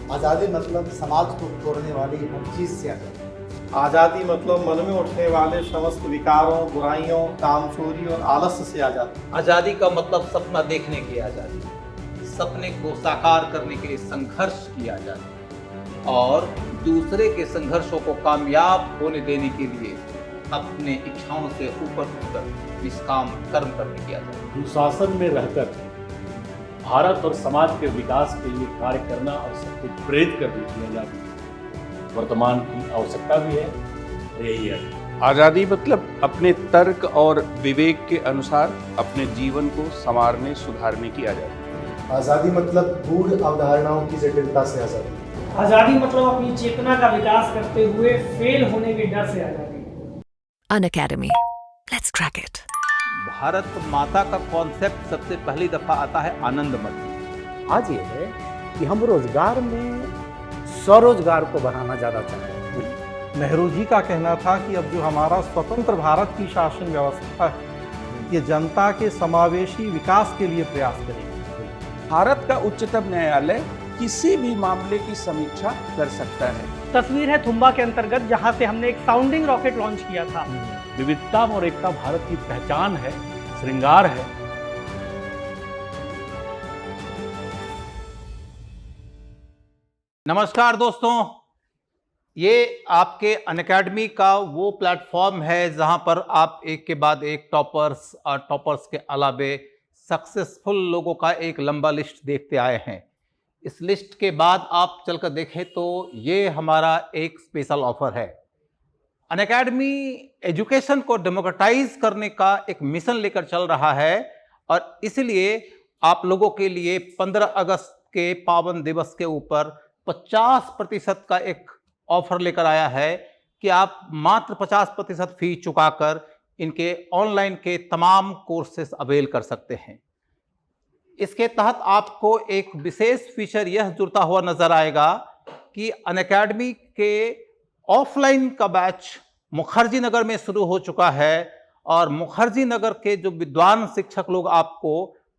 आज़ादी मतलब समाज को तोड़ने वाली हर चीज़ से आज़ादी। आज़ादी मतलब मन में उठने वाले समस्त विकारों, बुराइयों, कामचोरी और आलस्य से आज़ादी। आज़ादी का मतलब सपना देखने की आज़ादी, सपने को साकार करने के लिए संघर्ष की आज़ादी और दूसरे के संघर्षों को कामयाब होने देने के लिए अपने इच्छाओं से ऊपर उठकर निष्काम कर्म करने की आज़ादी। अनुशासन में रहकर भारत और समाज के विकास के लिए कार्य करना और सबको प्रेरित करने की आज़ादी वर्तमान की आवश्यकता भी है और यही है। आज़ादी मतलब अपने तर्क और विवेक के अनुसार अपने जीवन को संवारने सुधारने की आज़ादी। आज़ादी मतलब गूढ़ अवधारणाओं की जटिलता से आज़ादी। आज़ादी मतलब अपनी चेतना का विकास करते हुए फेल होने के डर से आज़ादी। Unacademy. Let's crack it. Bharat माता का कॉन्सेप्ट सबसे पहली दफा आता है आनंद मठ में। आज ये है कि हम रोजगार में स्वरोजगार को बढ़ाना ज़्यादा चाहते हैं। नेहरू जी का कहना था कि अब जो हमारा स्वतंत्र भारत की शासन व्यवस्था है, ये जनता के समावेशी विकास के लिए प्रयास करेगी। भारत का उच्चतम न्यायालय किसी भी मामले की समीक्षा कर सकता है। तस्वीर है थुम्बा के अंतर्गत, जहां से हमने एक साउंडिंग रॉकेट लॉन्च किया था। विविधता और एकता भारत की पहचान है, श्रृंगार है। नमस्कार दोस्तों, ये आपके अनअकैडमी का वो प्लेटफॉर्म है जहां पर आप एक के बाद एक टॉपर्स और टॉपर्स के अलावे सक्सेसफुल लोगों का एक लंबा लिस्ट देखते आए हैं। इस लिस्ट के बाद आप चलकर देखें तो ये हमारा एक स्पेशल ऑफर है। अनअकैडमी एजुकेशन को डेमोक्रेटाइज करने का एक मिशन लेकर चल रहा है और इसलिए आप लोगों के लिए 15 अगस्त के पावन दिवस के ऊपर 50% का एक ऑफर लेकर आया है कि आप मात्र 50% फीस चुकाकर इनके ऑनलाइन के तमाम कोर्सेस अवेल कर सकते हैं। इसके तहत आपको एक विशेष फीचर यह जुड़ता हुआ नजर आएगा कि अनअकैडमी के ऑफलाइन का बैच मुखर्जी नगर में शुरू हो चुका है और मुखर्जी नगर के जो विद्वान शिक्षक लोग आपको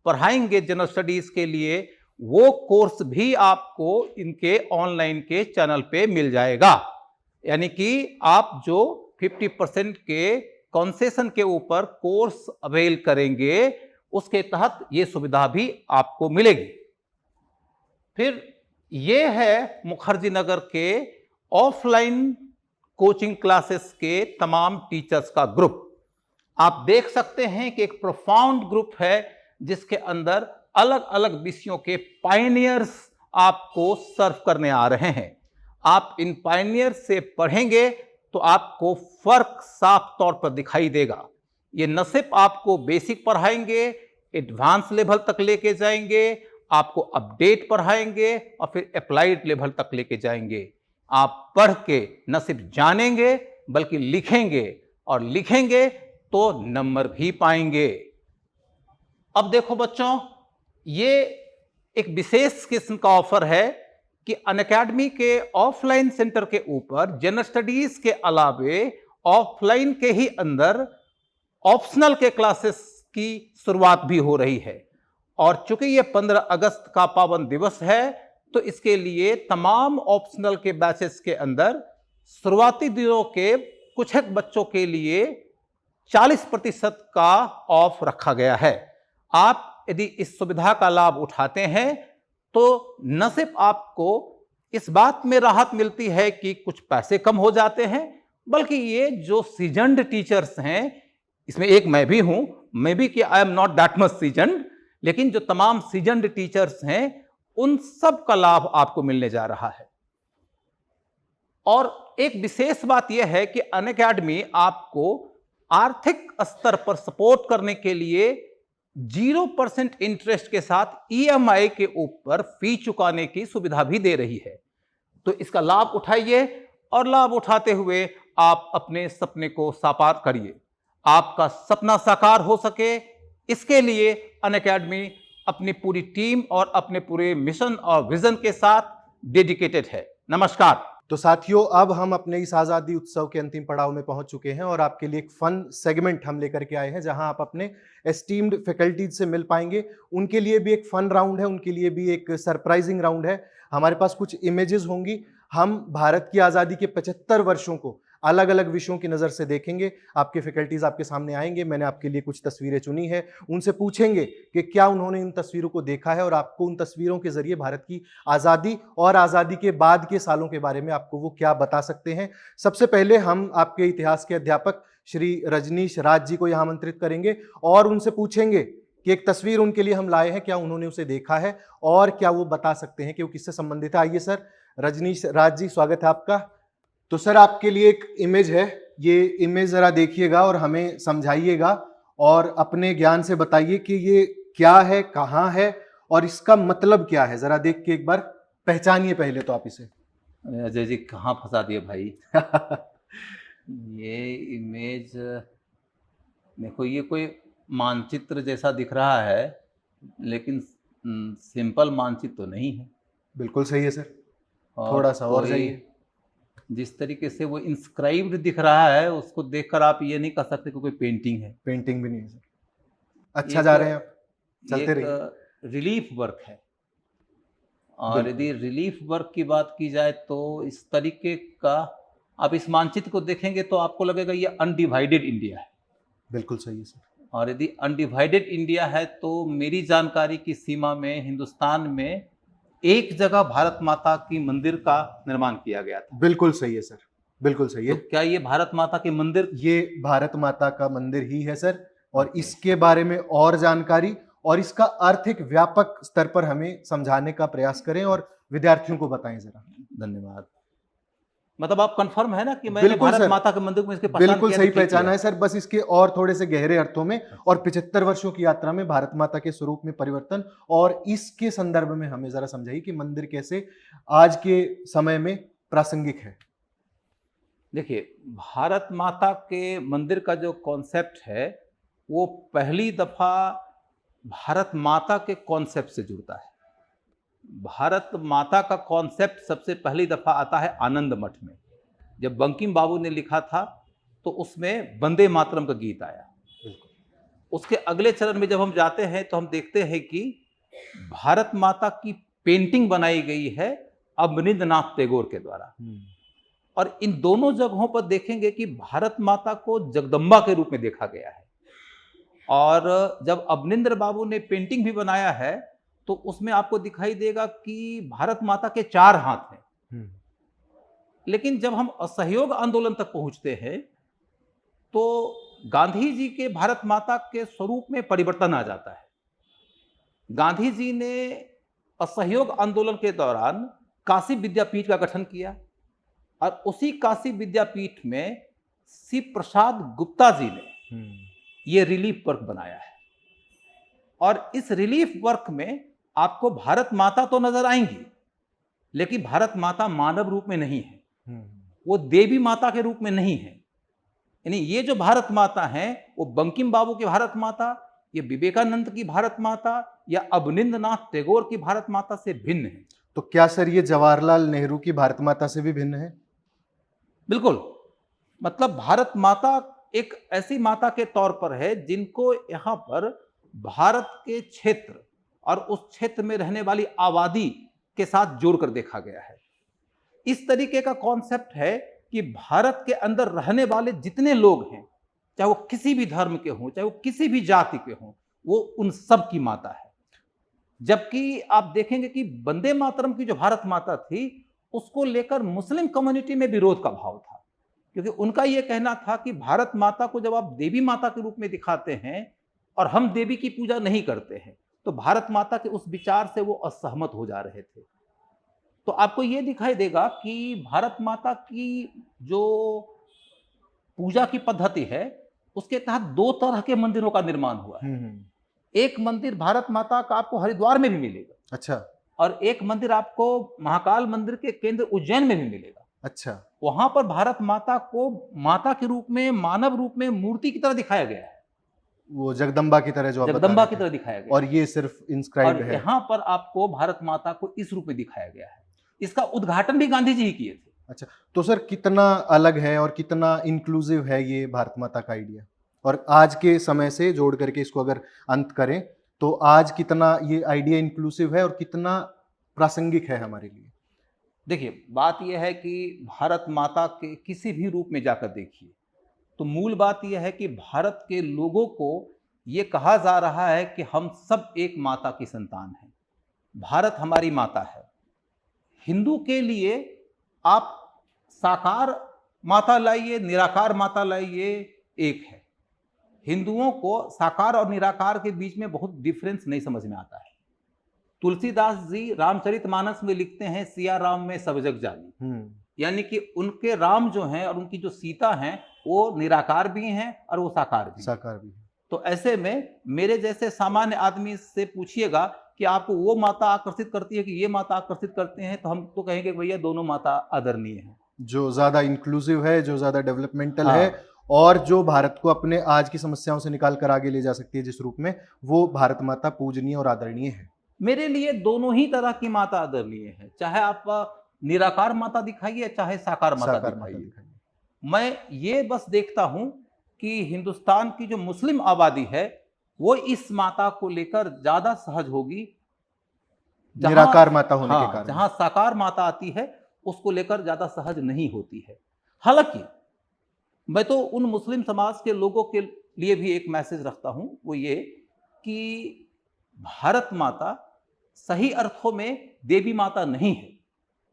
पढ़ाएंगे जनरल स्टडीज के लिए, वो कोर्स भी आपको इनके ऑनलाइन के चैनल पे मिल जाएगा। यानी कि आप जो 50% के कंसेशन के ऊपर कोर्स अवेल करेंगे, उसके तहत ये सुविधा भी आपको मिलेगी। फिर ये है मुखर्जी नगर के ऑफलाइन कोचिंग क्लासेस के तमाम टीचर्स का ग्रुप। आप देख सकते हैं कि एक प्रोफाउंड ग्रुप है जिसके अंदर अलग अलग विषयों के पायनियर्स आपको सर्व करने आ रहे हैं। आप इन पायनियर्स से पढ़ेंगे तो आपको फर्क साफ तौर पर दिखाई देगा। ये न सिर्फ आपको बेसिक पढ़ाएंगे, एडवांस लेवल तक लेके जाएंगे, आपको अपडेट पढ़ाएंगे और फिर अप्लाइड लेवल तक लेके जाएंगे। आप पढ़ के न सिर्फ जानेंगे बल्कि लिखेंगे और लिखेंगे तो नंबर भी पाएंगे। अब देखो बच्चों, ये एक विशेष किस्म का ऑफर है कि अनअकैडमी के ऑफलाइन सेंटर के ऊपर जनरल स्टडीज के अलावे ऑफलाइन के ही अंदर ऑप्शनल के क्लासेस की शुरुआत भी हो रही है। और चूंकि ये 15 अगस्त का पावन दिवस है तो इसके लिए तमाम ऑप्शनल के बैचेस के अंदर शुरुआती दिनों के कुछ एक बच्चों के लिए 40% का ऑफ रखा गया है। आप यदि इस सुविधा का लाभ उठाते हैं तो न सिर्फ आपको इस बात में राहत मिलती है कि कुछ पैसे कम हो जाते हैं, बल्कि ये जो सीजन्ड टीचर्स हैं, इसमें एक मैं भी हूं, मैं भी कि I am not that much seasoned, लेकिन जो तमाम सीजन्ड टीचर्स हैं उन सब का लाभ आपको मिलने जा रहा है। और एक विशेष बात यह है कि अनअकैडमी आपको आर्थिक स्तर पर सपोर्ट करने के लिए 0% इंटरेस्ट के साथ EMI के ऊपर फी चुकाने की सुविधा भी दे रही है। तो इसका लाभ उठाइए और लाभ उठाते हुए आप अपने सपने को साकार करिए। आपका सपना साकार हो सके, इसके लिए अनअकैडमी अपनी पूरी टीम और अपने पूरे मिशन और विजन के साथ डेडिकेटेड है। नमस्कार। तो साथियों, अब हम अपने इस आज़ादी उत्सव के अंतिम पड़ाव में पहुंच चुके हैं और आपके लिए एक फन सेगमेंट हम लेकर के आए हैं जहां आप अपने एस्टीम्ड फैकल्टीज से मिल पाएंगे। उनके लिए भी एक फन राउंड है, उनके लिए भी एक सरप्राइजिंग राउंड है। हमारे पास कुछ इमेजेस होंगी, हम भारत की आज़ादी के 75 वर्षों को अलग अलग विषयों की नज़र से देखेंगे। आपके फैकल्टीज आपके सामने आएंगे, मैंने आपके लिए कुछ तस्वीरें चुनी है, उनसे पूछेंगे कि क्या उन्होंने इन तस्वीरों को देखा है और आपको उन तस्वीरों के जरिए भारत की आज़ादी और आज़ादी के बाद के सालों के बारे में आपको वो क्या बता सकते हैं। सबसे पहले हम आपके इतिहास के अध्यापक श्री रजनीश राज जी को यहाँ आमंत्रित करेंगे और उनसे पूछेंगे कि एक तस्वीर उनके लिए हम लाए हैं, क्या उन्होंने उसे देखा है और क्या वो बता सकते हैं कि वो किससे संबंधित है। आइए सर, रजनीश राज जी, स्वागत है आपका। तो सर, आपके लिए एक इमेज है, ये इमेज जरा देखिएगा और हमें समझाइएगा और अपने ज्ञान से बताइए कि ये क्या है, कहाँ है और इसका मतलब क्या है। जरा देख के एक बार पहचानिए पहले तो आप इसे। अजय जी कहाँ फंसा दिए भाई। ये इमेज देखो, ये कोई मानचित्र जैसा दिख रहा है लेकिन सिंपल मानचित्र तो नहीं है। बिल्कुल सही है सर, थोड़ा सा और जाइए। जिस तरीके से वो इंस्क्राइब्ड दिख रहा है उसको देखकर आप ये नहीं कह सकते कि कोई पेंटिंग है। पेंटिंग भी नहीं है सर। अच्छा जा रहे हैं आप, चलते रहिए। रिलीफ वर्क है और यदि रिलीफ वर्क की बात की जाए तो इस तरीके का आप इस मानचित्र को देखेंगे तो आपको लगेगा ये अनडिवाइडेड इंडिया है। बिल्कुल सही है सर। और यदि अनडिवाइडेड इंडिया है तो मेरी जानकारी की सीमा में हिंदुस्तान में एक जगह भारत माता की मंदिर का निर्माण किया गया था। बिल्कुल सही है सर, बिल्कुल सही है। तो क्या ये भारत माता के मंदिर? ये भारत माता का मंदिर ही है सर। और इसके बारे में और जानकारी और इसका अर्थ एक व्यापक स्तर पर हमें समझाने का प्रयास करें और विद्यार्थियों को बताएं जरा। धन्यवाद। मतलब आप कंफर्म है ना कि मैंने बिल्कुल भारत सर, माता के मंदिर में इसके पहचान बिल्कुल किया, सही ठीक किया। पहचाना है सर, बस इसके और थोड़े से गहरे अर्थों में और 75 वर्षों की यात्रा में भारत माता के स्वरूप में परिवर्तन और इसके संदर्भ में हमें जरा समझाइए कि मंदिर कैसे आज के समय में प्रासंगिक है। देखिए, भारत माता के मंदिर का जो कॉन्सेप्ट है वो पहली दफा भारत माता के कॉन्सेप्ट से जुड़ता है। भारत माता का कॉन्सेप्ट सबसे पहली दफा आता है आनंद मठ में। जब बंकिम बाबू ने लिखा था तो उसमें वंदे मातरम का गीत आया। उसके अगले चरण में जब हम जाते हैं तो हम देखते हैं कि भारत माता की पेंटिंग बनाई गई है अवनींद्रनाथ टैगोर के द्वारा। और इन दोनों जगहों पर देखेंगे कि भारत माता को जगदम्बा के रूप में देखा गया है। और जब अवनींद्र बाबू ने पेंटिंग भी बनाया है तो उसमें आपको दिखाई देगा कि भारत माता के 4 हाथ हैं। लेकिन जब हम असहयोग आंदोलन तक पहुंचते हैं तो गांधी जी के भारत माता के स्वरूप में परिवर्तन आ जाता है। गांधी जी ने असहयोग आंदोलन के दौरान काशी विद्यापीठ का गठन किया और उसी काशी विद्यापीठ में शिव प्रसाद गुप्ता जी ने ये रिलीफ वर्क बनाया है। और इस रिलीफ वर्क में आपको भारत माता तो नजर आएंगी लेकिन भारत माता मानव रूप में नहीं है, वो देवी माता के रूप में नहीं है। यानी ये जो भारत माता है वो बंकिम बाबू की भारत माता, ये विवेकानंद की भारत माता या अवनींद्रनाथ टैगोर की भारत माता से भिन्न है। तो क्या सर ये जवाहरलाल नेहरू की भारत माता से भी भिन्न है? बिल्कुल। मतलब भारत माता एक ऐसी माता के तौर पर है जिनको यहाँ पर भारत के क्षेत्र और उस क्षेत्र में रहने वाली आबादी के साथ जोड़कर देखा गया है। इस तरीके का कॉन्सेप्ट है कि भारत के अंदर रहने वाले जितने लोग हैं, चाहे वो किसी भी धर्म के हों, चाहे वो किसी भी जाति के हों, वो उन सब की माता है। जबकि आप देखेंगे कि वंदे मातरम की जो भारत माता थी उसको लेकर मुस्लिम कम्युनिटी में विरोध का भाव था, क्योंकि उनका यह कहना था कि भारत माता को जब आप देवी माता के रूप में दिखाते हैं और हम देवी की पूजा नहीं करते हैं तो भारत माता के उस विचार से वो असहमत हो जा रहे थे। तो आपको ये दिखाई देगा कि भारत माता की जो पूजा की पद्धति है उसके तहत 2 तरह के मंदिरों का निर्माण हुआ है। एक मंदिर भारत माता का आपको हरिद्वार में भी मिलेगा। अच्छा। और एक मंदिर आपको महाकाल मंदिर के केंद्र उज्जैन में भी मिलेगा। अच्छा। वहां पर भारत माता को माता के रूप में, मानव रूप में, मूर्ति की तरह दिखाया गया है। वो जगदम्बा की तरह, जो आप जगदम्बा की तरह दिखाया गया। और ये सिर्फ इंस्क्राइब्ड है। यहाँ पर आपको भारत माता को इस रूप में दिखाया गया है। इसका उद्घाटन भी गांधी जी ही किए थे। अच्छा, तो सर कितना अलग है और कितना इंक्लूसिव है ये भारत माता का आइडिया, और आज के समय से जोड़ करके इसको अगर अंत करें तो आज कितना ये आइडिया इंक्लूसिव है और कितना प्रासंगिक है हमारे लिए? देखिए, बात यह है कि भारत माता के किसी भी रूप में जाकर देखिए, तो मूल बात यह है कि भारत के लोगों को ये कहा जा रहा है कि हम सब एक माता की संतान हैं, भारत हमारी माता है। हिंदू के लिए आप साकार माता लाइए, निराकार माता लाइए, एक है। हिंदुओं को साकार और निराकार के बीच में बहुत डिफरेंस नहीं समझ में आता है। तुलसीदास जी रामचरितमानस में लिखते हैं, सिया राम में सब जग जानी, यानी कि उनके राम जो हैं और उनकी जो सीता हैं वो निराकार भी हैं और वो साकार भी हैं। तो ऐसे में मेरे जैसे सामान्य आदमी से पूछिएगा कि आपको वो माता आकर्षित करती है कि ये माता आकर्षित करते हैं, तो हम तो कहेंगे भैया दोनों माता आदरणीय हैं। जो ज्यादा इंक्लूसिव है, जो ज्यादा डेवलपमेंटल हाँ। है और जो भारत को अपने आज की समस्याओं से निकाल कर आगे ले जा सकती है जिस रूप में, वो भारत माता पूजनीय और आदरणीय है। मेरे लिए दोनों ही तरह की माता आदरणीय है, चाहे आप निराकार माता दिखाइए चाहे साकार माता दिखाइए। मैं ये बस देखता हूं कि हिंदुस्तान की जो मुस्लिम आबादी है वो इस माता को लेकर ज्यादा सहज होगी, निराकार माता होने के कारण। जहां साकार माता आती है उसको लेकर ज्यादा सहज नहीं होती है। हालांकि मैं तो उन मुस्लिम समाज के लोगों के लिए भी एक मैसेज रखता हूं, वो ये कि भारत माता सही अर्थों में देवी माता नहीं है।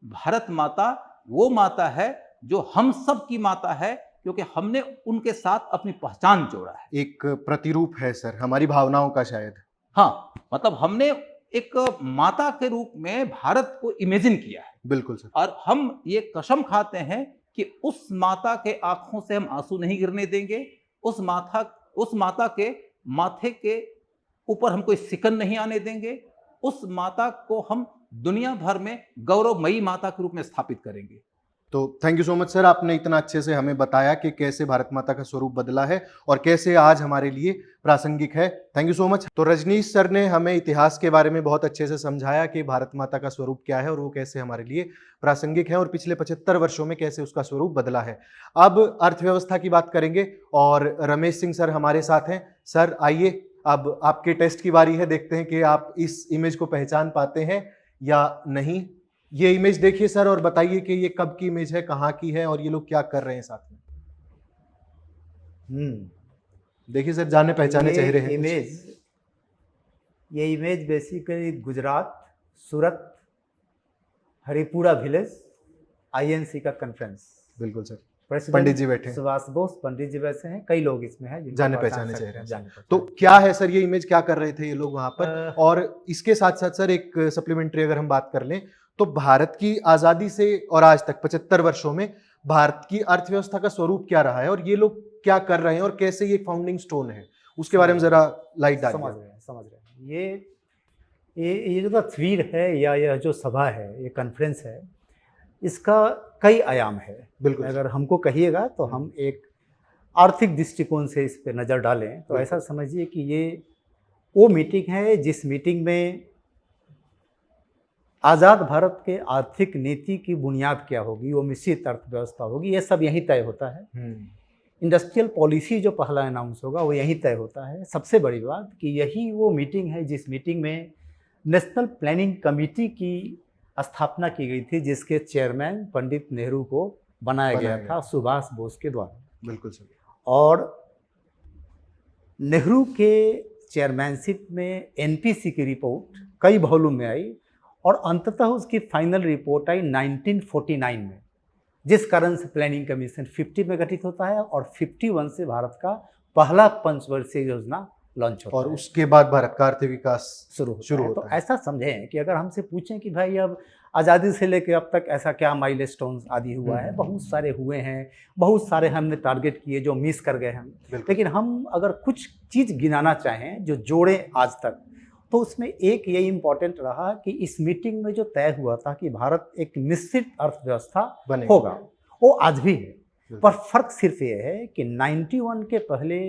भारत माता वो माता है जो हम सब की माता है, क्योंकि हमने उनके साथ अपनी पहचान जोड़ा है। एक प्रतिरूप है सर हमारी भावनाओं का शायद। हाँ, मतलब हमने एक माता के रूप में भारत को इमेजिन किया है। बिल्कुल सर। और हम ये कसम खाते हैं कि उस माता के आंखों से हम आंसू नहीं गिरने देंगे, उस माता के माथे के ऊपर हम कोई सिकन नहीं आने देंगे, उस माता को हम दुनिया भर में गौरवमयी माता के रूप में स्थापित करेंगे। तो thank you so much sir, आपने इतना अच्छे से हमें बताया कि कैसे भारत माता का स्वरूप बदला है और कैसे आज हमारे लिए प्रासंगिक है। Thank you so much. तो रजनीश सर ने हमें इतिहास के बारे में बहुत अच्छे से समझाया कि भारत माता का स्वरूप क्या है और वो कैसे हमारे लिए प्रासंगिक है और पिछले 75 वर्षों में कैसे उसका स्वरूप बदला है। अब अर्थव्यवस्था की बात करेंगे और रमेश सिंह सर हमारे साथ हैं। सर आइए, अब आपके टेस्ट की बारी है, देखते हैं कि आप इस इमेज को पहचान पाते हैं या नहीं। ये इमेज देखिए सर और बताइए कि ये कब की इमेज है, कहाँ की है और ये लोग क्या कर रहे हैं साथ में। देखिए सर, जाने पहचाने चेहरे हैं। ये इमेज बेसिकली गुजरात, सूरत, हरिपुरा विलेज, आईएनसी का कॉन्फ्रेंस। बिल्कुल सर, प्रेसिडेंट पंडित जी बैठे हैं। सुभाष बोस पंडित जी बैठे हैं, कई लोग इसमें हैं जिनको जाने पहचान पहचाने सकते चेहरे हैं, हैं। जाने पहचाने। तो क्या है सर ये इमेज, क्या कर रहे थे ये लोग वहां पर? और इसके साथ साथ सर एक सप्लीमेंट्री अगर हम बात कर लें तो भारत की आजादी से और आज तक 75 वर्षों में भारत की अर्थव्यवस्था का स्वरूप क्या रहा है और ये लोग क्या कर रहे हैं और कैसे ये फाउंडिंग स्टोन है, उसके बारे में जरा लाइट डालिए। समझ रहे हैं। ये जो तस्वीर है या यह जो सभा है, ये कॉन्फ्रेंस है, इसका कई आयाम है। बिल्कुल। अगर हमको कहिएगा तो हम एक आर्थिक दृष्टिकोण से इस पे नज़र डालें तो ऐसा समझिए कि ये वो मीटिंग है जिस मीटिंग में आज़ाद भारत के आर्थिक नीति की बुनियाद क्या होगी, वो मिश्रित अर्थव्यवस्था होगी, ये सब यहीं तय होता है। इंडस्ट्रियल पॉलिसी जो पहला अनाउंस होगा वो यहीं तय होता है। सबसे बड़ी बात कि यही वो मीटिंग है जिस मीटिंग में नेशनल प्लानिंग कमेटी की स्थापना की गई थी, जिसके चेयरमैन पंडित नेहरू को बनाया गया था सुभाष बोस के द्वारा। बिल्कुल सर। और नेहरू के चेयरमैनशिप में एनपीसी की रिपोर्ट कई वॉल्यूम में आई और अंततः उसकी फाइनल रिपोर्ट आई 1949 में, जिस कारण से प्लानिंग कमीशन 50 में गठित होता है और 51 से भारत का पहला पंचवर्षीय योजना लॉन्च होता है और उसके बाद भारत का आर्थिक विकास शुरू होता है। तो ऐसा समझें कि अगर हमसे पूछें कि भाई अब आज़ादी से लेकर अब तक ऐसा क्या माइलस्टोन्स आदि हुआ है, बहुत सारे हुए हैं, बहुत सारे हमने टारगेट किए जो मिस कर गए हम। लेकिन हम अगर कुछ चीज़ गिनाना चाहें जो जोड़ें आज तक, तो उसमें एक ये इम्पॉर्टेंट रहा कि इस मीटिंग में जो तय हुआ था कि भारत एक मिश्रित अर्थव्यवस्था होगा, वो आज भी है। पर फर्क सिर्फ ये है कि 91 के पहले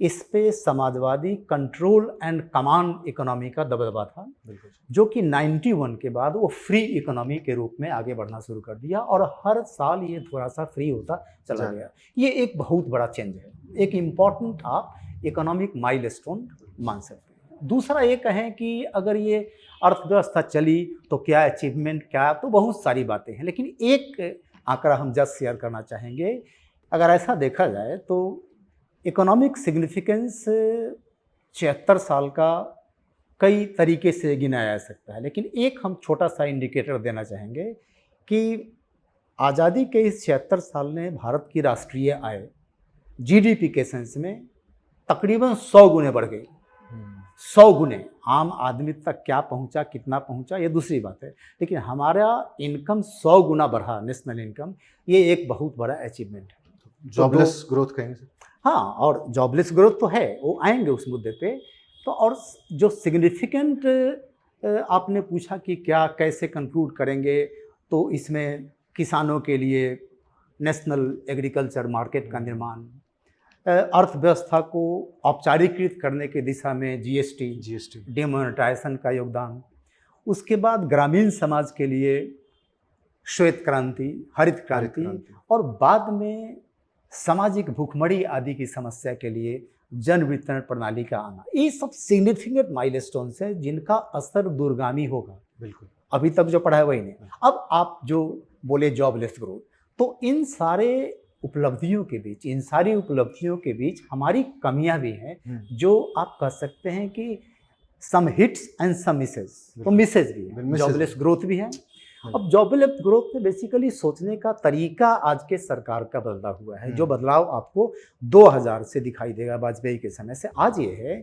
इस पे Samajwadi control and command economy का दबदबा था, बिल्कुल जो कि 91 के बाद वो फ्री इकोनॉमी के रूप में आगे बढ़ना शुरू कर दिया और हर साल ये थोड़ा सा फ्री होता चला गया। ये एक बहुत बड़ा चेंज है, एक इम्पॉर्टेंट आप इकोनॉमिक माइलस्टोन मान सकते हैं। दूसरा ये कहें कि अगर ये अर्थव्यवस्था चली तो क्या अचीवमेंट, क्या, तो बहुत सारी बातें हैं, लेकिन एक आंकड़ा हम जस्ट शेयर करना चाहेंगे। अगर ऐसा देखा जाए तो इकोनॉमिक सिग्निफिकेंस 76 साल का कई तरीके से गिनाया जा सकता है, लेकिन एक हम छोटा सा इंडिकेटर देना चाहेंगे कि आज़ादी के इस 76 साल ने भारत की राष्ट्रीय आय जीडीपी के सेंस में तकरीबन 100 गुने बढ़ गई। 100 गुने। आम आदमी तक क्या पहुंचा, कितना पहुंचा, ये दूसरी बात है, लेकिन हमारा इनकम 100 गुना बढ़ा, नेशनल इनकम, ये एक बहुत बड़ा अचीवमेंट है। जॉबलेस ग्रोथ कहेंगे सर। हाँ, और जॉबलेस ग्रोथ तो है, वो आएंगे उस मुद्दे पे। तो और जो सिग्निफिकेंट आपने पूछा कि क्या कैसे कंक्लूड करेंगे, तो इसमें किसानों के लिए नेशनल एग्रीकल्चर मार्केट का निर्माण, अर्थव्यवस्था को औपचारिकृत करने की दिशा में जीएसटी, डिमोनेटाइजेशन का योगदान, उसके बाद ग्रामीण समाज के लिए श्वेत क्रांति, हरित क्रांति, और बाद में सामाजिक भूखमरी आदि की समस्या के लिए जन वितरण प्रणाली का आना। ये सब सिग्निफिकेंट माइलस्टोन्स हैं जिनका असर दूरगामी होगा। बिल्कुल। अभी तक जो पढ़ा है वही नहीं। अब आप जो बोले जॉबलेस ग्रोथ, तो इन सारे उपलब्धियों के बीच, इन सारी उपलब्धियों के बीच हमारी कमियां भी हैं, जो आप कह सकते हैं कि सम हिट्स एंड सम मिसेज, तो मिसेज भी है, जॉबलेस ग्रोथ भी है। अब जॉबलेस ग्रोथ में बेसिकली सोचने का तरीका आज के सरकार का बदला हुआ है। जो बदलाव आपको 2000 से दिखाई देगा, वाजपेयी के समय से, आज ये है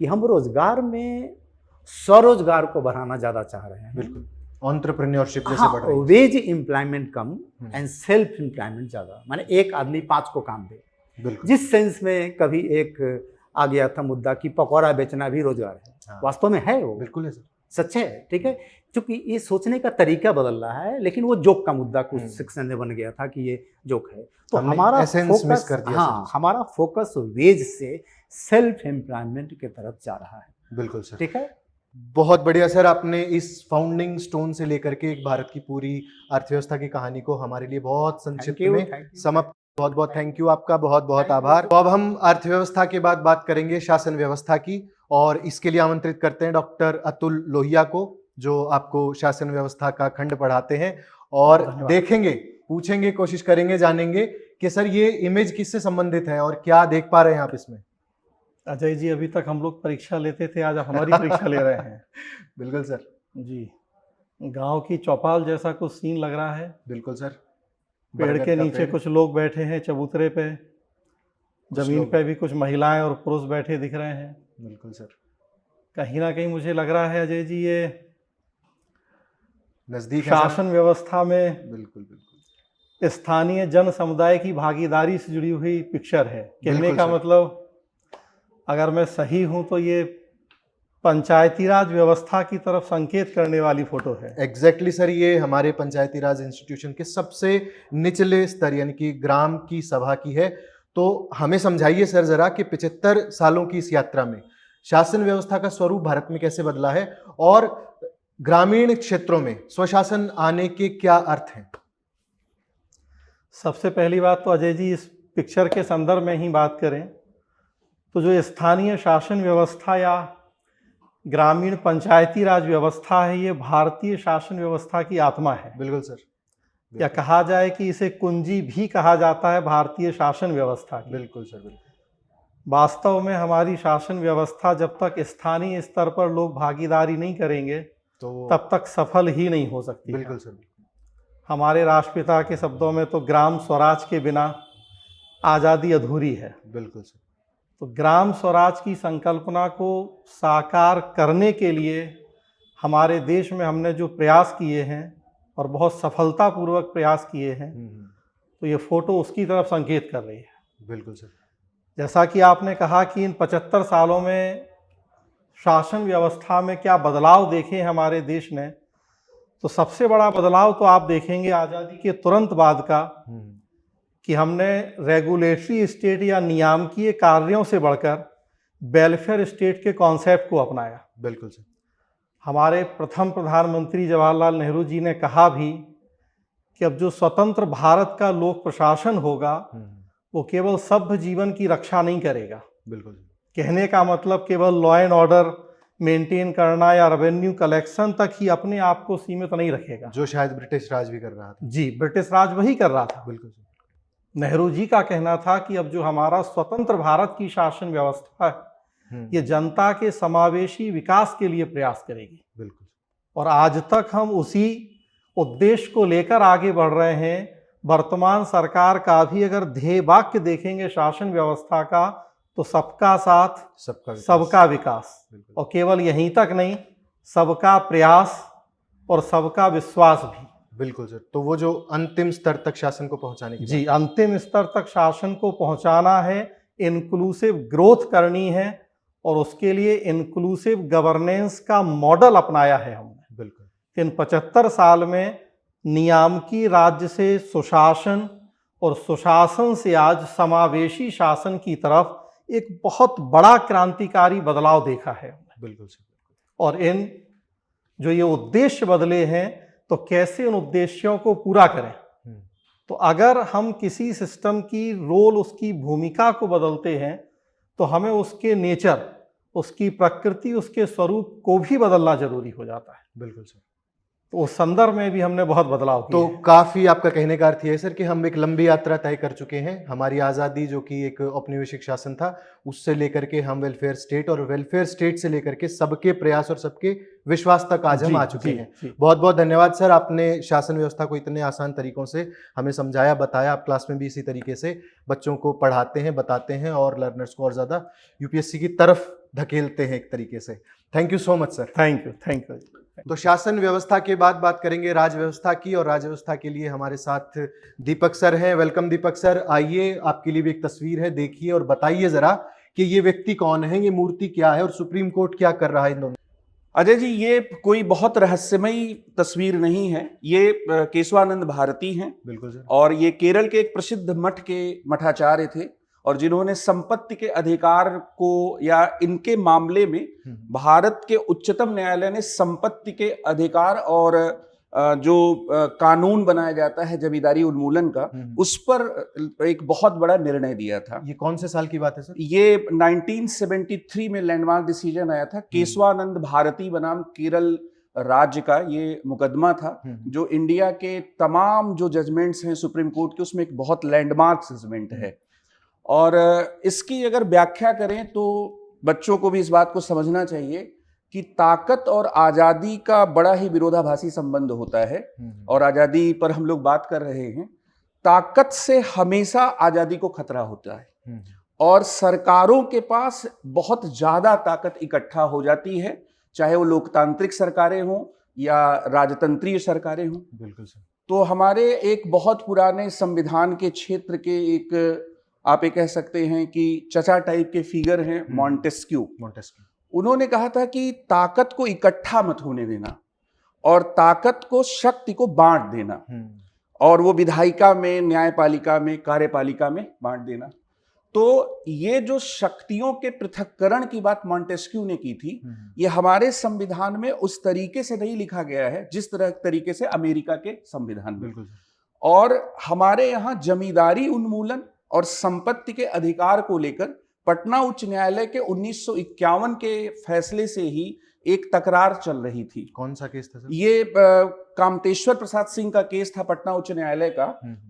कि हम रोजगार में स्वरोजगार को बढ़ाना ज़्यादा चाह रहे हैं। बिल्कुल, एंटरप्रेन्योरशिप जैसे बढ़ रही है। Veg employment come and self employment ज़्यादा, माने एक आदमी 5 को काम दे। बिल्कुल। जिस सेंस में कभी एक आ गया था मुद्दा कि पकौड़ा बेचना भी रोजगार है, वास्तव में है, वो बिल्कुल है सर, सच है, ठीक है। क्योंकि ये सोचने का तरीका बदल रहा है, लेकिन वो जोक का मुद्दा कुछ सेक्शन में बन गया था कि ये जोक है, तो हमारा फोकस कर दिया। हाँ, हमारा फोकस वेज से सेल्फ एम्प्लॉयमेंट की तरफ जा रहा है। बिल्कुल सर, ठीक है। बहुत बढ़िया सर, आपने इस फाउंडिंग स्टोन से लेकर के एक भारत की पूरी अर्थव्यवस्था की कहानी को हमारे लिए बहुत संक्षिप्त में समाप्त। बहुत बहुत थैंक यू, आपका बहुत बहुत आभार। तो अब हम अर्थव्यवस्था के बाद बात करेंगे शासन व्यवस्था की, और इसके लिए आमंत्रित करते हैं डॉक्टर अतुल लोहिया को, जो आपको शासन व्यवस्था का खंड पढ़ाते हैं, और देखेंगे, पूछेंगे, कोशिश करेंगे, जानेंगे कि सर ये इमेज किससे संबंधित है और क्या देख पा रहे हैं आप इसमें। अजय जी, अभी तक हम लोग परीक्षा लेते थे, आज आप हमारी परीक्षा ले रहे हैं। बिल्कुल सर जी, गांव की चौपाल जैसा कुछ सीन लग रहा है। बिल्कुल सर, पेड़ के नीचे कुछ लोग बैठे हैं चबूतरे पे, जमीन पे भी कुछ महिलाएं और पुरुष बैठे दिख रहे हैं। बिल्कुल सर, कहीं ना कहीं मुझे लग रहा है अजय जी, ये नजदीक शासन व्यवस्था में बिल्कुल बिल्कुल स्थानीय जन समुदाय की भागीदारी से जुड़ी हुई पिक्चर है। कहने का मतलब, अगर मैं सही हूं तो ये पंचायती राज व्यवस्था की तरफ संकेत करने वाली फोटो है। एग्जैक्टली सर, ये हमारे पंचायती राज इंस्टीट्यूशन के सबसे निचले स्तर यानी कि ग्राम की सभा की है। तो हमें समझाइए सर जरा कि 75 सालों की इस यात्रा में शासन व्यवस्था का स्वरूप भारत में कैसे बदला है, और ग्रामीण क्षेत्रों में स्वशासन आने के क्या अर्थ हैं। सबसे पहली बात तो अजय जी, इस पिक्चर के संदर्भ में ही बात करें तो जो स्थानीय शासन व्यवस्था या ग्रामीण पंचायती राज व्यवस्था है, ये भारतीय शासन व्यवस्था की आत्मा है। बिल्कुल सर, या कहा जाए कि इसे कुंजी भी कहा जाता है भारतीय शासन व्यवस्था की। बिल्कुल सर, बिल्कुल। वास्तव में हमारी शासन व्यवस्था जब तक स्थानीय स्तर पर लोग भागीदारी नहीं करेंगे तो तब तक सफल ही नहीं हो सकती। बिल्कुल सर, हमारे राष्ट्रपिता के शब्दों में तो ग्राम स्वराज के बिना आज़ादी अधूरी है। बिल्कुल सर। तो ग्राम स्वराज की संकल्पना को साकार करने के लिए हमारे देश में हमने जो प्रयास किए हैं, और बहुत सफलतापूर्वक प्रयास किए हैं, तो ये फोटो उसकी तरफ संकेत कर रही है। बिल्कुल सर। जैसा कि आपने कहा कि इन 75 सालों में शासन व्यवस्था में क्या बदलाव देखे हमारे देश ने, तो सबसे बड़ा बदलाव तो आप देखेंगे आज़ादी के तुरंत बाद का, कि हमने रेगुलेटरी स्टेट या नियामकीय कार्यों से बढ़कर वेलफेयर स्टेट के कॉन्सेप्ट को अपनाया। बिल्कुल सर। हमारे प्रथम प्रधानमंत्री जवाहरलाल नेहरू जी ने कहा भी कि अब जो स्वतंत्र भारत का लोक प्रशासन होगा वो केवल सभ्य जीवन की रक्षा नहीं करेगा। बिल्कुल। कहने का मतलब केवल लॉ एंड ऑर्डर मेंटेन करना या रेवेन्यू कलेक्शन तक ही अपने आप को सीमित नहीं रखेगा, जो शायद ब्रिटिश राज भी कर रहा था। जी, ब्रिटिश राज वही कर रहा था। बिल्कुल। नेहरू जी का कहना था कि अब जो हमारा स्वतंत्र भारत की शासन व्यवस्था है ये जनता के समावेशी विकास के लिए प्रयास करेगी। बिल्कुल। और आज तक हम उसी उद्देश्य को लेकर आगे बढ़ रहे हैं। वर्तमान सरकार का भी अगर ध्येय वाक्य देखेंगे शासन व्यवस्था का तो सबका साथ सबका विकास, और केवल यहीं तक नहीं, सबका प्रयास और सबका विश्वास भी। बिल्कुल सर। तो वो जो अंतिम स्तर तक शासन को पहुंचाने की जी, अंतिम स्तर तक शासन को पहुंचाना है, इंक्लूसिव ग्रोथ करनी है और उसके लिए इंक्लूसिव गवर्नेंस का मॉडल अपनाया है हमने। बिल्कुल। इन 75 साल में नियामकीय राज्य से सुशासन और सुशासन से आज समावेशी शासन की तरफ एक बहुत बड़ा क्रांतिकारी बदलाव देखा है। बिल्कुल सर। और इन जो ये उद्देश्य बदले हैं तो कैसे उन उद्देश्यों को पूरा करें। तो अगर हम किसी सिस्टम की रोल, उसकी भूमिका को बदलते हैं तो हमें उसके नेचर, उसकी प्रकृति, उसके स्वरूप को भी बदलना जरूरी हो जाता है। बिल्कुल सर। तो उस संदर्भ में भी हमने बहुत बदलाव किए तो हैं। काफी आपका कहने का अर्थ ये है सर कि हम एक लंबी यात्रा तय कर चुके हैं। हमारी आज़ादी जो कि एक औपनिवेशिक शासन था उससे लेकर के हम वेलफेयर स्टेट, और वेलफेयर स्टेट से लेकर के सबके प्रयास और सबके विश्वास तक आज हम आ चुके हैं। बहुत बहुत धन्यवाद सर, आपने शासन व्यवस्था को इतने आसान तरीकों से हमें समझाया, बताया। आप क्लास में भी इसी तरीके से बच्चों को पढ़ाते हैं, बताते हैं और लर्नर्स को और ज़्यादा यूपीएससी की तरफ धकेलते हैं एक तरीके से। Thank you so much sir. Thank you. तो शासन व्यवस्था के बाद बात करेंगे राज व्यवस्था की, और राज व्यवस्था के लिए हमारे साथ दीपक सर हैं। वेलकम दीपक सर। आइए, आपके लिए भी एक तस्वीर है, देखिए और बताइए जरा कि ये व्यक्ति कौन है, ये मूर्ति क्या है और सुप्रीम कोर्ट क्या कर रहा है इन दोनों। अजय जी, ये कोई बहुत रहस्यमयी तस्वीर नहीं है। ये केशवानंद भारती हैं। बिल्कुल सर। और ये केरल के एक प्रसिद्ध मठ के मठाचार्य थे और जिन्होंने संपत्ति के अधिकार को या इनके मामले में भारत के उच्चतम न्यायालय ने संपत्ति के अधिकार और जो कानून बनाया जाता है जमींदारी उन्मूलन का, उस पर एक बहुत बड़ा निर्णय दिया था। ये कौन से साल की बात है सर? ये 1973 में लैंडमार्क डिसीजन आया था। केशवानंद भारती बनाम केरल राज्य का ये मुकदमा था, जो इंडिया के तमाम जो जजमेंट्स हैं सुप्रीम कोर्ट के, उसमें एक बहुत लैंडमार्क जजमेंट है। और इसकी अगर व्याख्या करें तो बच्चों को भी इस बात को समझना चाहिए कि ताकत और आज़ादी का बड़ा ही विरोधाभासी संबंध होता है। और आज़ादी पर हम लोग बात कर रहे हैं। ताकत से हमेशा आज़ादी को खतरा होता है और सरकारों के पास बहुत ज़्यादा ताकत इकट्ठा हो जाती है, चाहे वो लोकतांत्रिक सरकारें हों या राजतंत्रीय सरकारें हों। बिल्कुल सर। तो हमारे एक बहुत पुराने संविधान के क्षेत्र के एक, आप ये कह सकते हैं कि चचा टाइप के फिगर हैं, मॉन्टेस्क्यू। उन्होंने कहा था कि ताकत को इकट्ठा मत होने देना और ताकत को, शक्ति को बांट देना, और वो विधायिका में, न्यायपालिका में, कार्यपालिका में बांट देना। तो ये जो शक्तियों के पृथक्करण की बात मॉन्टेस्क्यू ने की थी, ये हमारे संविधान में उस तरीके से नहीं लिखा गया है जिस तरीके से अमेरिका के संविधान में। और हमारे यहाँ जमींदारी उन्मूलन और संपत्ति के अधिकार को लेकर पटना उच्च न्यायालय के 1951 के फैसले से ही एक तकरार चल रही थी। कौन सा केस था सर? ये कामतेश्वर प्रसाद सिंह का केस था पटना उच्च न्यायालय का,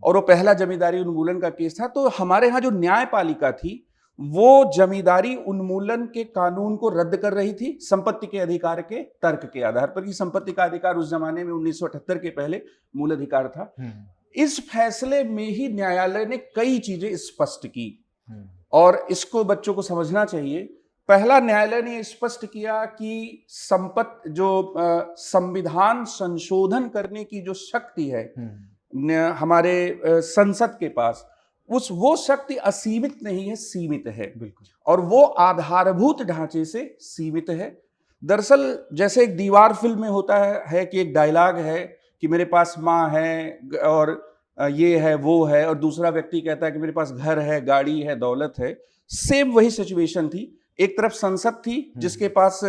और वो पहला जमींदारी उन्मूलन का केस था। तो हमारे यहाँ जो न्यायपालिका थी वो जमींदारी उन्मूलन के कानून को रद्द कर रही थी संपत्ति के अधिकार के तर्क के आधार पर, कि संपत्ति का अधिकार उस जमाने में 1978 के पहले मूल अधिकार था। इस फैसले में ही न्यायालय ने कई चीजें स्पष्ट की और इसको बच्चों को समझना चाहिए। पहला, न्यायालय ने स्पष्ट किया कि संविधान संशोधन करने की जो शक्ति है हमारे संसद के पास, वो शक्ति असीमित नहीं है, सीमित है। और वो आधारभूत ढांचे से सीमित है। दरअसल जैसे एक दीवार फिल्म में होता है कि एक डायलॉग है कि मेरे पास माँ है और ये है वो है, और दूसरा व्यक्ति कहता है कि मेरे पास घर है, गाड़ी है, दौलत है। सेम वही सिचुएशन थी। एक तरफ संसद थी जिसके पास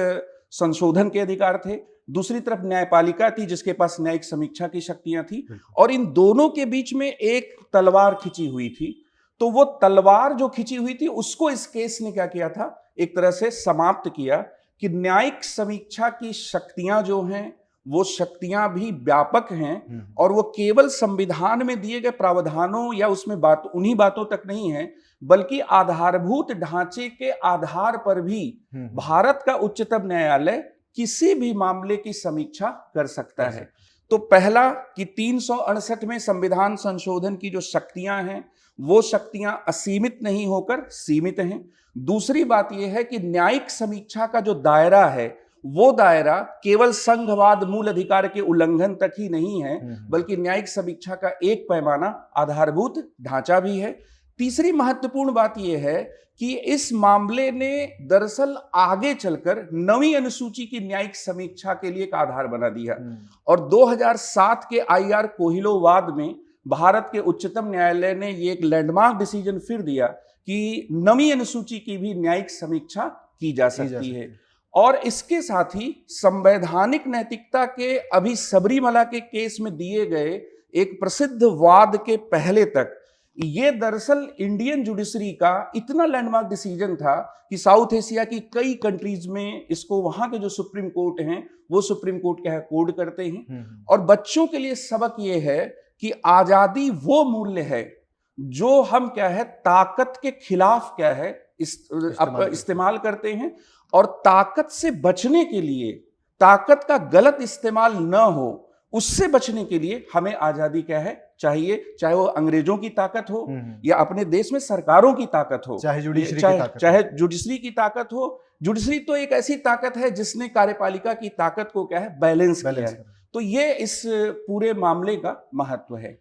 संशोधन के अधिकार थे, दूसरी तरफ न्यायपालिका थी जिसके पास न्यायिक समीक्षा की शक्तियां थी, और इन दोनों के बीच में एक तलवार खिंची हुई थी। तो वो तलवार जो खिंची हुई थी उसको इस केस ने क्या किया था, एक तरह से समाप्त किया कि न्यायिक समीक्षा की शक्तियां जो हैं वो शक्तियां भी व्यापक हैं, और वो केवल संविधान में दिए गए प्रावधानों या उसमें उन्हीं बातों तक नहीं है, बल्कि आधारभूत ढांचे के आधार पर भी भारत का उच्चतम न्यायालय किसी भी मामले की समीक्षा कर सकता है। तो पहला कि 368 में संविधान संशोधन की जो शक्तियां हैं वो शक्तियां असीमित नहीं होकर सीमित हैं। दूसरी बात यह है कि न्यायिक समीक्षा का जो दायरा है वो दायरा केवल संघवाद मूल अधिकार के उल्लंघन तक ही नहीं है, बल्कि न्यायिक समीक्षा का एक पैमाना आधारभूत ढांचा भी है। तीसरी महत्वपूर्ण बात यह है कि इस मामले ने दरअसल आगे चलकर 9वीं अनुसूची की न्यायिक समीक्षा के लिए एक आधार बना दिया, और 2007 के IR कोहिलो वाद में भारत के उच्चतम न्यायालय ने ये एक लैंडमार्क डिसीजन फिर दिया कि 9वीं अनुसूची की भी न्यायिक समीक्षा की जा सकती है। और इसके साथ ही संवैधानिक नैतिकता के अभी सबरीमला के केस में दिए गए एक प्रसिद्ध वाद के पहले तक ये दरअसल इंडियन जुडिशरी का इतना लैंडमार्क डिसीजन था कि साउथ एशिया की कई कंट्रीज में इसको वहां के जो सुप्रीम कोर्ट हैं वो सुप्रीम कोर्ट क्या है कोड करते हैं। और बच्चों के लिए सबक ये है कि आजादी वो मूल्य है जो हम क्या है ताकत के खिलाफ क्या है इस्तेमाल करते हैं, और ताकत से बचने के लिए, ताकत का गलत इस्तेमाल न हो उससे बचने के लिए हमें आजादी क्या है चाहिए, चाहे वो अंग्रेजों की ताकत हो या अपने देश में सरकारों की ताकत हो, चाहे जुडिशरी की ताकत हो। जुडिशरी तो एक ऐसी ताकत है जिसने कार्यपालिका की ताकत को क्या है बैलेंस किया है। तो ये इस पूरे मामले का महत्व है।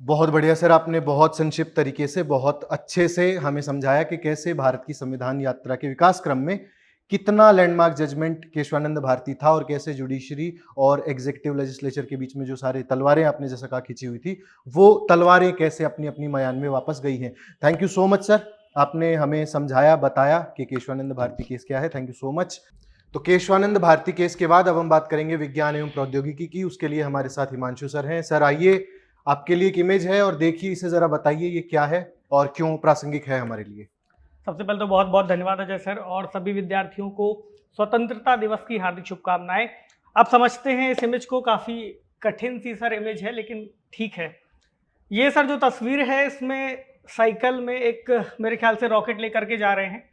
बहुत बढ़िया सर, आपने बहुत संक्षिप्त तरीके से बहुत अच्छे से हमें समझाया कि कैसे भारत की संविधान यात्रा के विकास क्रम में कितना लैंडमार्क जजमेंट केशवानंद भारती था, और कैसे जुडिशरी और एग्जीक्यूटिव लेजिस्लेचर के बीच में जो सारे तलवारें आपने जैसा कहा खींची हुई थी, वो तलवारें कैसे अपनी अपनी मयान में वापस गई हैं। Thank you so much sir, आपने हमें समझाया बताया कि केशवानंद भारती केस क्या है। Thank you so much. तो केशवानंद भारती केस के बाद अब हम बात करेंगे विज्ञान एवं प्रौद्योगिकी की। उसके लिए हमारे साथ हिमांशु सर हैं। सर आइए, आपके लिए एक इमेज है और देखिए इसे जरा बताइए ये क्या है और क्यों प्रासंगिक है हमारे लिए। सबसे पहले तो बहुत बहुत धन्यवाद अजय सर, और सभी विद्यार्थियों को स्वतंत्रता दिवस की हार्दिक शुभकामनाएं। आप समझते हैं इस इमेज को, काफ़ी कठिन सी सर इमेज है लेकिन ठीक है। ये सर जो तस्वीर है इसमें साइकिल में एक मेरे ख्याल से रॉकेट लेकर के जा रहे हैं,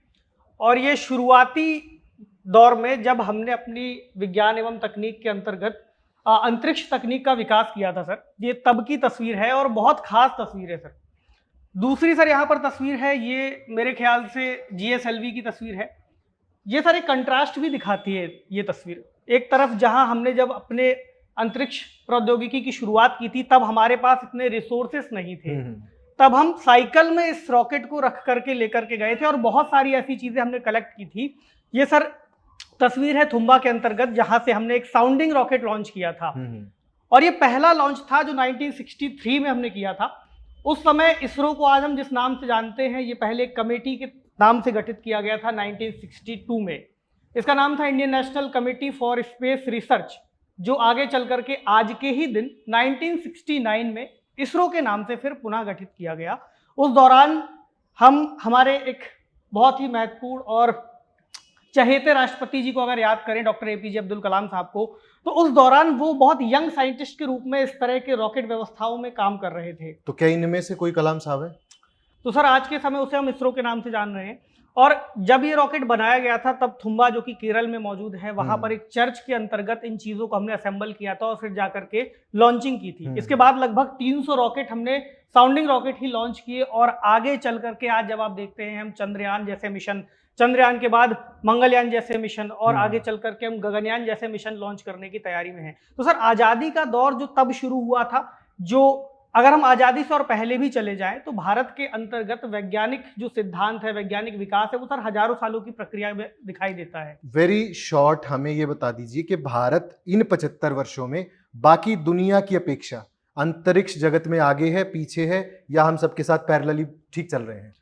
और ये शुरुआती दौर में जब हमने अपनी विज्ञान एवं तकनीक के अंतर्गत अंतरिक्ष तकनीक का विकास किया था सर, ये तब की तस्वीर है और बहुत खास तस्वीर है सर। दूसरी सर यहाँ पर तस्वीर है, ये मेरे ख्याल से GSLV की तस्वीर है। ये सर एक कंट्रास्ट भी दिखाती है ये तस्वीर। एक तरफ जहाँ हमने जब अपने अंतरिक्ष प्रौद्योगिकी की शुरुआत की थी तब हमारे पास इतने रिसोर्सेस नहीं थे, तब हम साइकिल में इस रॉकेट को रख करके लेकर के गए थे और बहुत सारी ऐसी चीज़ें हमने कलेक्ट की थी। ये सर तस्वीर है थुम्बा के अंतर्गत जहाँ से हमने एक साउंडिंग रॉकेट लॉन्च किया था, और ये पहला लॉन्च था जो 1963 में हमने किया था। उस समय इसरो को आज हम जिस नाम से जानते हैं ये पहले एक कमेटी के नाम से गठित किया गया था 1962 में। इसका नाम था Indian national committee for space research, जो आगे चल करके आज के ही दिन 1969 में इसरो के नाम से फिर पुनः गठित किया गया। उस दौरान हम हमारे एक बहुत ही महत्वपूर्ण और चहेते राष्ट्रपति जी को अगर याद करें, डॉक्टर APJ अब्दुल कलाम साहब को, तो उस दौरान वो बहुत यंग साइंटिस्ट के रूप में इस तरह के रॉकेट व्यवस्थाओं में काम कर रहे थे। तो क्या इनमें से कोई कलाम साहब है? तो सर आज के समय उसे हम इसरो के नाम से जान रहे हैं। और जब ये रॉकेट बनाया गया था तब थुम्बा जो कि केरल में मौजूद है वहां पर एक चर्च के अंतर्गत इन चीजों को हमने असेंबल किया था और फिर जाकर के लॉन्चिंग की थी। इसके बाद लगभग 300 रॉकेट हमने साउंडिंग रॉकेट ही लॉन्च किए, और आगे चल करके आज जब आप देखते हैं हम चंद्रयान जैसे मिशन, चंद्रयान के बाद मंगलयान जैसे मिशन, और आगे चल करके हम गगनयान जैसे मिशन लॉन्च करने की तैयारी में हैं। तो सर आज़ादी का दौर जो तब शुरू हुआ था, जो अगर हम आज़ादी से और पहले भी चले जाएं तो भारत के अंतर्गत वैज्ञानिक जो सिद्धांत है, वैज्ञानिक विकास है, वो सर हजारों सालों की प्रक्रिया में दिखाई देता है। वेरी शॉर्ट हमें ये बता दीजिए कि भारत इन 75 वर्षों में बाकी दुनिया की अपेक्षा अंतरिक्ष जगत में आगे है, पीछे है, या हम सबके साथ पैरेलली ठीक चल रहे हैं?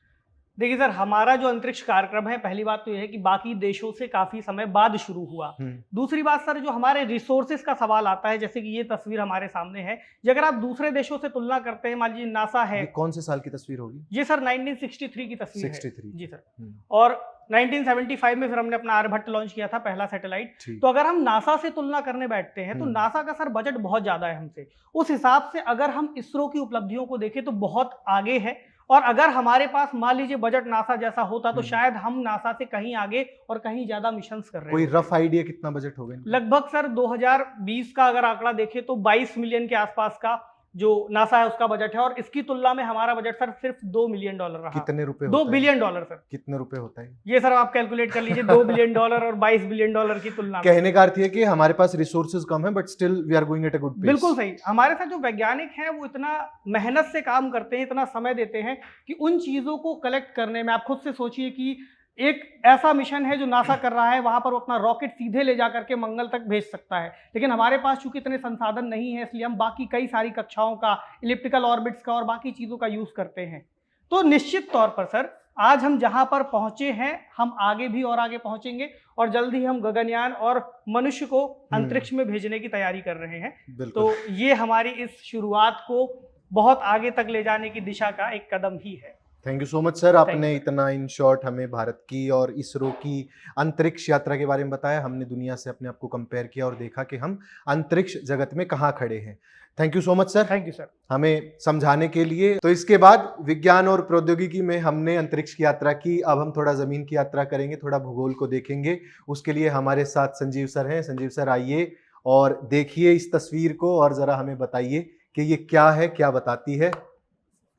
देखिए सर, हमारा जो अंतरिक्ष कार्यक्रम है, पहली बात तो यह है कि बाकी देशों से काफी समय बाद शुरू हुआ। दूसरी बात सर, जो हमारे रिसोर्सेज का सवाल आता है, जैसे कि ये तस्वीर हमारे सामने है, जो अगर आप दूसरे देशों से तुलना करते हैं, मान लीजिए नासा है। ये कौन से साल की तस्वीर होगी? ये सर 1963 की तस्वीर 63 है जी सर। और 1975 में फिर हमने अपना आर्यभट्ट लॉन्च किया था, पहला सैटेलाइट। तो अगर हम नासा से तुलना करने बैठते हैं तो नासा का सर बजट बहुत ज्यादा है हमसे। उस हिसाब से अगर हम इसरो की उपलब्धियों को देखें तो बहुत आगे है। और अगर हमारे पास मान लीजिए बजट नासा जैसा होता तो शायद हम नासा से कहीं आगे और कहीं ज्यादा मिशंस कर रहे हैं। कोई रफ आइडिया कितना बजट होगा? लगभग सर 2020 का अगर आंकड़ा देखें तो 22 मिलियन के आसपास का जो नासा है उसका बजट है, और इसकी तुलना में हमारा बजट सर सिर्फ $2 मिलियन रहा। कितने रुपए? 2 बिलियन डॉलर सर। कितने रुपए होता है ये सर? आप कैलकुलेट कर लीजिए, $2 बिलियन और $22 बिलियन की तुलना में। कहने का अर्थ है कि हमारे पास रिसोर्सेज कम है, but still we are going at a good pace. बिल्कुल सही। हमारे साथ जो वैज्ञानिक हैं वो इतना मेहनत से काम करते हैं, इतना समय देते हैं कि उन चीजों को कलेक्ट करने में, आप खुद से सोचिए कि एक ऐसा मिशन है जो नासा कर रहा है, वहां पर वो अपना रॉकेट सीधे ले जाकर के मंगल तक भेज सकता है, लेकिन हमारे पास चूंकि इतने संसाधन नहीं है, इसलिए हम बाकी कई सारी कक्षाओं का, इलिप्टिकल ऑर्बिट्स का और बाकी चीजों का यूज करते हैं। तो निश्चित तौर पर सर, आज हम जहां पर पहुंचे हैं, हम आगे भी और आगे पहुंचेंगे, और जल्द ही हम गगनयान और मनुष्य को अंतरिक्ष में भेजने की तैयारी कर रहे हैं। तो ये हमारी इस शुरुआत को बहुत आगे तक ले जाने की दिशा का एक कदम ही है। Thank you so much sir, आपने इतना इन शॉर्ट हमें भारत की और इसरो की अंतरिक्ष यात्रा के बारे में बताया। हमने दुनिया से अपने आप को कंपेयर किया और देखा कि हम अंतरिक्ष जगत में कहाँ खड़े हैं। Thank you so much sir. Thank you sir, हमें समझाने के लिए। तो इसके बाद विज्ञान और प्रौद्योगिकी में हमने अंतरिक्ष की यात्रा की, अब हम थोड़ा जमीन की यात्रा करेंगे, थोड़ा भूगोल को देखेंगे। उसके लिए हमारे साथ संजीव सर हैं। संजीव सर आइए और देखिए इस तस्वीर को और जरा हमें बताइए कि ये क्या है, क्या बताती है।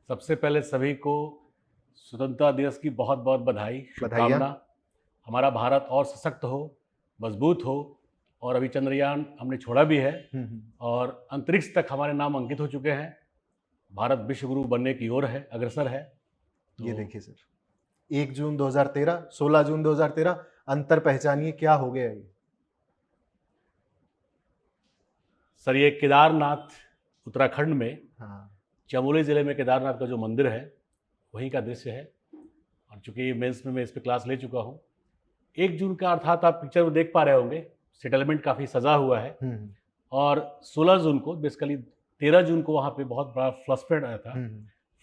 सबसे पहले सभी को स्वतंत्रता दिवस की बहुत बहुत बधाई, शुभकामना। हमारा भारत और सशक्त हो, मजबूत हो, और अभी चंद्रयान हमने छोड़ा भी है और अंतरिक्ष तक हमारे नाम अंकित हो चुके हैं। भारत विश्व गुरु बनने की ओर है, अग्रसर है। तो ये देखिए सर, 1 जून 2013, 16 जून 2013, अंतर पहचानिए, क्या हो गया ये? सर, ये केदारनाथ उत्तराखंड में, चमोली जिले में केदारनाथ का जो मंदिर है वहीं का दृश्य है। और चूंकि मेंस में मैं इस पर क्लास ले चुका हूँ, 1 जून का अर्थात आप पिक्चर में देख पा रहे होंगे, सेटलमेंट काफ़ी सजा हुआ है। और 16 जून को, बेसिकली 13 जून को वहाँ पे बहुत बड़ा फ्लैश फ्लड आया था।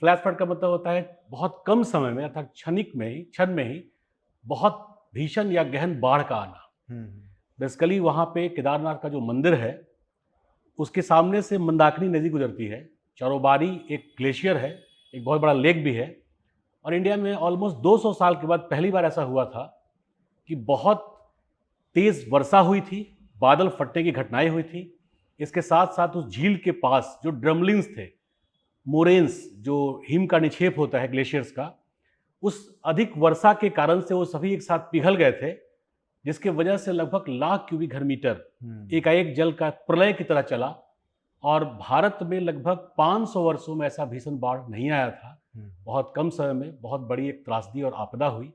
फ्लैश फ्लड का मतलब होता है बहुत कम समय में, अर्थात क्षण में ही बहुत भीषण या गहन बाढ़ का आना। बेसिकली वहाँ पे केदारनाथ का जो मंदिर है उसके सामने से मंदाकिनी नदी गुजरती है, चारोबारी एक ग्लेशियर है, एक बहुत बड़ा लेक भी है। और इंडिया में ऑलमोस्ट 200 साल के बाद पहली बार ऐसा हुआ था कि बहुत तेज़ वर्षा हुई थी, बादल फटने की घटनाएं हुई थी। इसके साथ साथ उस झील के पास जो ड्रमलिंग्स थे, मोरेन्स, जो हिम का निक्षेप होता है ग्लेशियर्स का, उस अधिक वर्षा के कारण से वो सभी एक साथ पिघल गए थे, जिसके वजह से लगभग लाख क्यूबिक घन मीटर एकाएक जल का प्रलय की तरह चला। और भारत में लगभग 500 वर्षों में ऐसा भीषण बाढ़ नहीं आया था। बहुत कम समय में बहुत बड़ी एक त्रासदी और आपदा हुई,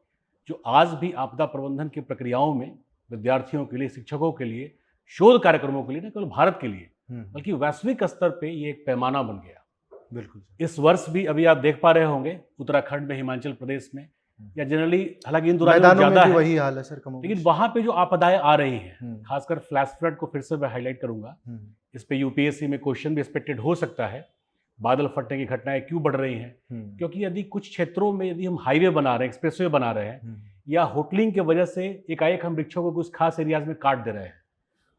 जो आज भी आपदा प्रबंधन की प्रक्रियाओं में विद्यार्थियों के लिए, शिक्षकों के लिए, शोध कार्यक्रमों के लिए, न केवल भारत के लिए बल्कि वैश्विक स्तर पे ये एक पैमाना बन गया। बिल्कुल। इस वर्ष भी अभी आप देख पा रहे होंगे उत्तराखंड में, हिमाचल प्रदेश में, या जनरली, हालांकि इन राज्यों में ज्यादा है, वही हाल है सर, लेकिन वहां पे जो आपदाएं आ रही हैं, खासकर फ्लैश फ्लड को फिर से मैं हाईलाइट करूंगा। इस पे यूपीएससी में क्वेश्चन भी एक्सपेक्टेड हो सकता है। बादल फटने की घटनाएं क्यों बढ़ रही हैं? क्योंकि यदि कुछ क्षेत्रों में यदि हम हाईवे बना रहे हैं, एक्सप्रेसवे बना रहे हैं, या होटलिंग की वजह से एकाएक हम वृक्षों को कुछ खास एरियाज में काट दे रहे हैं,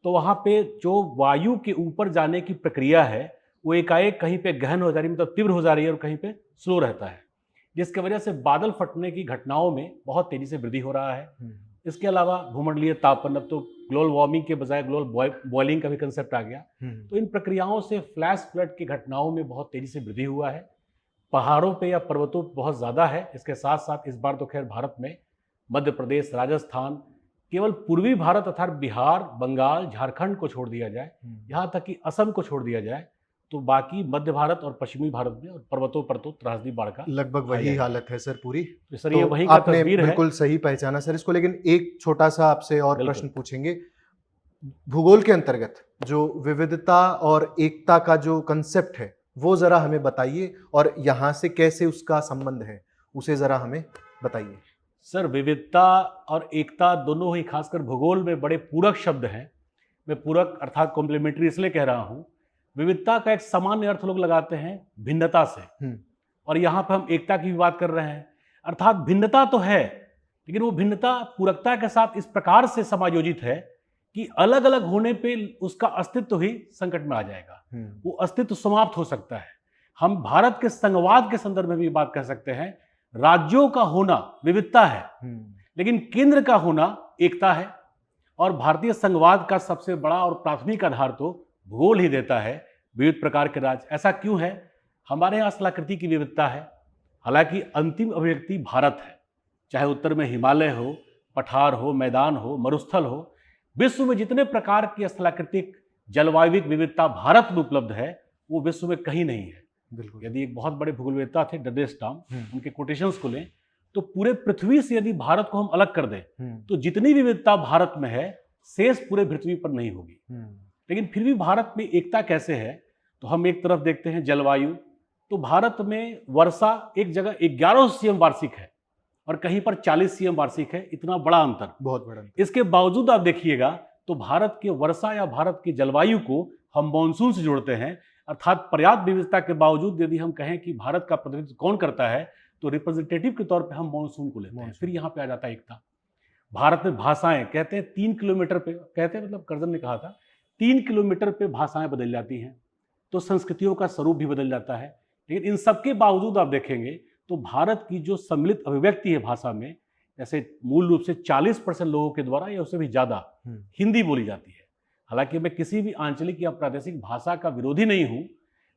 तो वहाँ पे जो वायु के ऊपर जाने की प्रक्रिया है वो एकाएक कहीं पे गहन हो जा रही है, मतलब तीव्र हो जा रही है, और कहीं पे स्लो रहता है, जिसकी वजह से बादल फटने की घटनाओं में बहुत तेजी से वृद्धि हो रहा है। इसके अलावा भूमंडलीय तापन, अब तो ग्लोबल वार्मिंग के बजाय ग्लोबल बॉइलिंग का भी कंसेप्ट आ गया। तो इन प्रक्रियाओं से फ्लैश फ्लड की घटनाओं में बहुत तेजी से वृद्धि हुआ है। पहाड़ों पे या पर्वतों पे बहुत ज़्यादा है। इसके साथ साथ इस बार तो खैर भारत में मध्य प्रदेश, राजस्थान, केवल पूर्वी भारत अर्थात बिहार, बंगाल, झारखंड को छोड़ दिया जाए, यहाँ तक कि असम को छोड़ दिया जाए, तो बाकी मध्य भारत और पश्चिमी भारत में और पर्वतों पर तो त्रासदी बाढ़ का लगभग वही हालत है सर पूरी। तो सर, ये वही का आपने तस्वीर है। बिल्कुल सही पहचाना सर इसको, लेकिन एक छोटा सा आपसे और प्रश्न पूछेंगे। भूगोल के अंतर्गत जो विविधता और एकता का जो कंसेप्ट है वो जरा हमें बताइए, और यहाँ से कैसे उसका संबंध है उसे जरा हमें बताइए। सर, विविधता और एकता दोनों ही खासकर भूगोल में बड़े पूरक शब्द हैं। मैं पूरक अर्थात कॉम्प्लीमेंट्री इसलिए कह रहा हूँ, विविधता का एक सामान्य अर्थ लोग लगाते हैं भिन्नता से, और यहाँ पर हम एकता की भी बात कर रहे हैं। अर्थात भिन्नता तो है, लेकिन वो भिन्नता पूरकता के साथ इस प्रकार से समायोजित है कि अलग अलग होने पे उसका अस्तित्व ही संकट में आ जाएगा, वो अस्तित्व समाप्त हो सकता है। हम भारत के संघवाद के संदर्भ में भी बात कर सकते हैं। राज्यों का होना विविधता है, लेकिन केंद्र का होना एकता है। और भारतीय संघवाद का सबसे बड़ा और प्राथमिक आधार तो भूगोल ही देता है, विविध प्रकार के राज्य। ऐसा क्यों है? हमारे यहाँ स्थलाकृति की विविधता है, हालांकि अंतिम अभिव्यक्ति भारत है। चाहे उत्तर में हिमालय हो, पठार हो, मैदान हो, मरुस्थल हो, विश्व में जितने प्रकार की स्थलाकृतिक जलवायविक विविधता भारत में उपलब्ध है वो विश्व में कहीं नहीं है। बिल्कुल। यदि एक बहुत बड़े भूगोलवेत्ता थे डडेस्टाम, उनके कोटेशंस को लें तो पूरे पृथ्वी से यदि भारत को हम अलग कर दें तो जितनी विविधता भारत में है शेष पूरे पृथ्वी पर नहीं होगी। लेकिन फिर भी भारत में एकता कैसे है? तो हम एक तरफ देखते हैं जलवायु, तो भारत में वर्षा एक जगह 11 सीएम वार्षिक है और कहीं पर 40 सीएम वार्षिक है। इतना बड़ा अंतर, बहुत बड़ा अंतर। इसके बावजूद आप देखिएगा तो भारत के वर्षा या भारत की जलवायु को हम मानसून से जोड़ते हैं। अर्थात पर्याप्त विविधता के बावजूद यदि हम कहें कि भारत का प्रतिनिधित्व कौन करता है तो रिप्रेजेंटेटिव के तौर पे हम मानसून को लेते हैं। फिर यहाँ पे आ जाता है एकता। भारत में भाषाएं कहते हैं 3 किलोमीटर पे, कहते हैं मतलब कर्जन ने कहा था 3 किलोमीटर पे भाषाएं बदल जाती हैं, तो संस्कृतियों का स्वरूप भी बदल जाता है। लेकिन इन सबके बावजूद आप देखेंगे तो भारत की जो सम्मिलित अभिव्यक्ति है भाषा में, जैसे मूल रूप से 40% लोगों के द्वारा या उससे भी ज़्यादा हिंदी बोली जाती है। हालांकि मैं किसी भी आंचलिक या प्रादेशिक भाषा का विरोधी नहीं हूँ,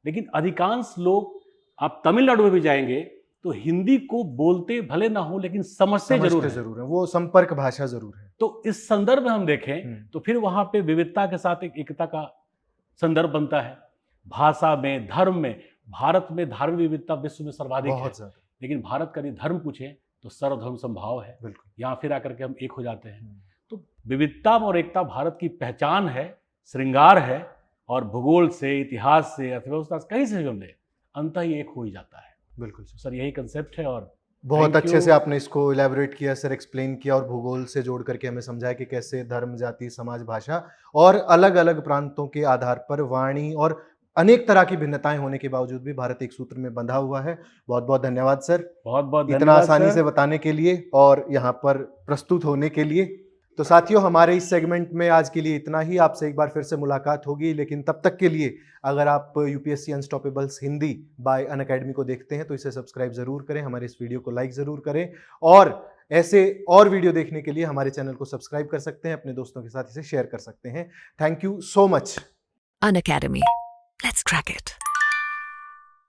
लेकिन अधिकांश लोग, आप तमिलनाडु में भी जाएंगे तो हिंदी को बोलते भले ना हो लेकिन समझते जरूर है, वो संपर्क भाषा जरूर है। तो इस संदर्भ में हम देखें तो फिर वहां पे विविधता के साथ एक एकता का संदर्भ बनता है। भाषा में, धर्म में, भारत में धार्मिक विविधता विश्व में सर्वाधिक है, लेकिन भारत का यदि धर्म पूछे तो सर्वधर्म संभाव है। यहाँ फिर आकर के हम एक हो जाते हैं। तो विविधता और एकता भारत की पहचान है, श्रृंगार है, और भूगोल से, इतिहास से, अर्थव्यवस्था से, कहीं से भी हम ले अंततः ही एक हो ही जाता है। बिल्कुल सर, यही कंसेप्ट है। और बहुत अच्छे से आपने इसको इलेबोरेट किया सर, एक्सप्लेन किया, और भूगोल से जोड़ करके हमें समझाया कि कैसे धर्म, जाति, समाज, भाषा और अलग अलग प्रांतों के आधार पर वाणी और अनेक तरह की भिन्नताएं होने के बावजूद भी भारत एक सूत्र में बंधा हुआ है। बहुत बहुत धन्यवाद सर, बहुत बहुत इतना धन्यवाद आसानी सर से बताने के लिए और यहाँ पर प्रस्तुत होने के लिए। तो साथियों, हमारे इस सेगमेंट में आज के लिए इतना ही। आपसे एक बार फिर से मुलाकात होगी, लेकिन तब तक के लिए अगर आप यूपीएससी अनस्टॉपेबल्स हिंदी बाय अनअकैडमी को देखते हैं तो इसे सब्सक्राइब जरूर करें, हमारे इस वीडियो को लाइक जरूर करें, और ऐसे और वीडियो देखने के लिए हमारे चैनल को सब्सक्राइब कर सकते हैं, अपने दोस्तों के साथ इसे शेयर कर सकते हैं। Thank you so much. Unacademy. Let's crack it.